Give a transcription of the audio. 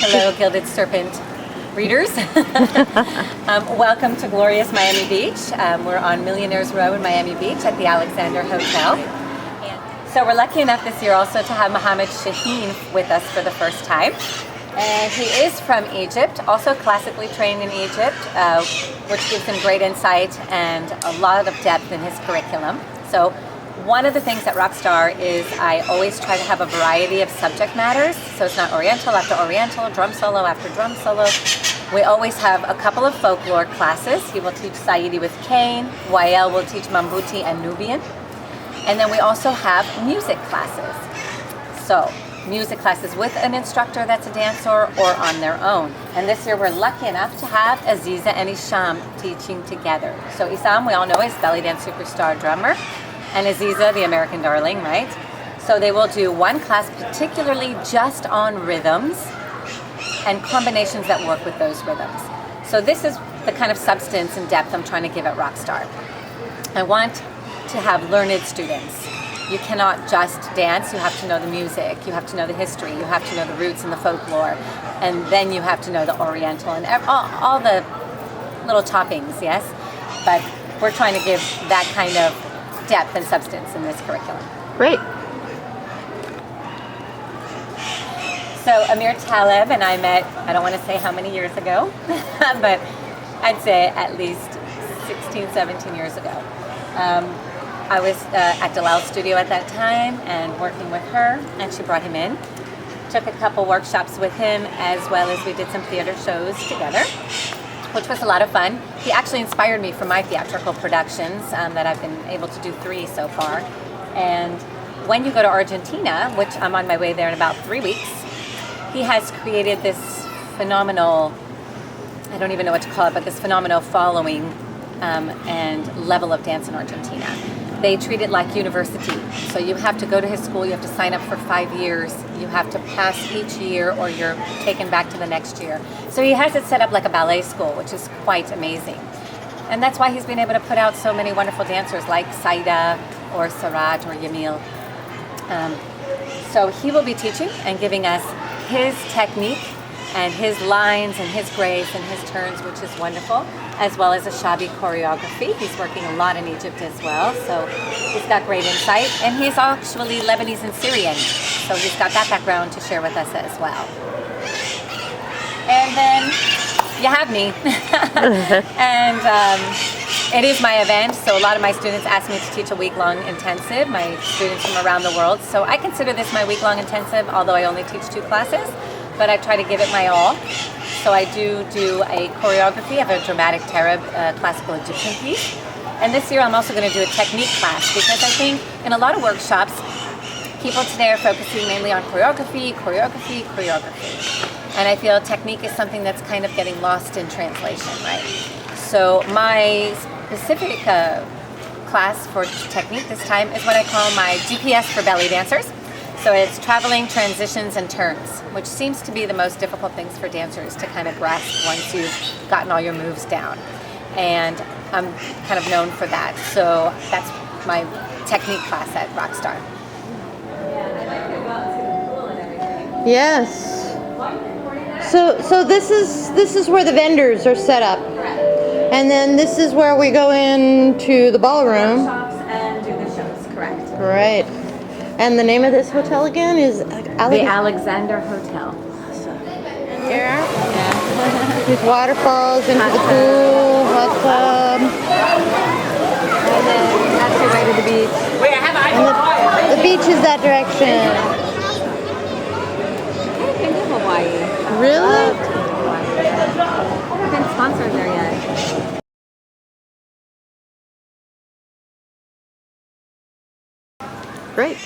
Hello, Gilded Serpent readers. Welcome to glorious Miami Beach. We're on Millionaires Row in Miami Beach at the Alexander Hotel. And so we're lucky enough this year also to have Mohamed Shahin with us for the first time. And he is from Egypt, also classically trained in Egypt, which gives him great insight and a lot of depth in his curriculum. So one of the things at RakStar is I always try to have a variety of subject matters. So it's not Oriental after Oriental, drum solo after drum solo. We always have a couple of folklore classes. He will teach Saidi with cane, Wael will teach Mambuti and Nubian. And then we also have music classes. So music classes with an instructor that's a dancer or on their own. And this year we're lucky enough to have Aziza and Issam teaching together. So Issam, we all know, is belly dance superstar drummer, and Aziza, the American darling, right? So they will do one class particularly just on rhythms and combinations that work with those rhythms. So this is the kind of substance and depth I'm trying to give at RakStar. I want to have learned students. You cannot just dance, you have to know the music, you have to know the history, you have to know the roots and the folklore, and then you have to know the Oriental and all the little toppings, yes? But we're trying to give that kind of depth and substance in this curriculum. Great. So Amir Thaleb and I met, I don't want to say how many years ago, but I'd say at least 16, 17 years ago. I was at Delal's studio at that time and working with her, and she brought him in. Took a couple workshops with him, as well as we did some theater shows together, which was a lot of fun. He actually inspired me for my theatrical productions that I've been able to do 3 so far. And when you go to Argentina, which I'm on my way there in about 3 weeks, he has created this phenomenal, I don't even know what to call it, but this phenomenal following and level of dance in Argentina. They treat it like university. So you have to go to his school, you have to sign up for 5 years, you have to pass each year or you're taken back to the next year. So he has it set up like a ballet school, which is quite amazing. And that's why he's been able to put out so many wonderful dancers like Saida or Sarat or Yamil. So he will be teaching and giving us his technique and his lines and his grace and his turns, which is wonderful, as well as a Shabi choreography. He's working a lot in Egypt as well, so he's got great insight. And he's actually Lebanese and Syrian, so he's got that background to share with us as well. And then you have me. And it is my event, so a lot of my students ask me to teach a week-long intensive, my students from around the world. So I consider this my week-long intensive, although I only teach 2 classes, but I try to give it my all. So I do a choreography of a dramatic Tarab classical Egyptian piece. And this year I'm also going to do a technique class, because I think in a lot of workshops, people today are focusing mainly on choreography. And I feel technique is something that's kind of getting lost in translation, right? So my specific class for technique this time is what I call my GPS for belly dancers. So it's traveling, transitions, and turns, which seems to be the most difficult things for dancers to kind of grasp once you've gotten all your moves down. And I'm kind of known for that. So that's my technique class at RakStar. Yes. So this is where the vendors are set up. And then this is where we go into the ballroom. Workshops and do the shows, correct. Right. And the name of this hotel again is The Alexander Hotel. Here. Yeah. These waterfalls into the pool, hot tub. And then that's your way to the beach. Wait, And the beach is that direction. I've been to Hawaii. Really? I haven't been sponsored there yet. Great.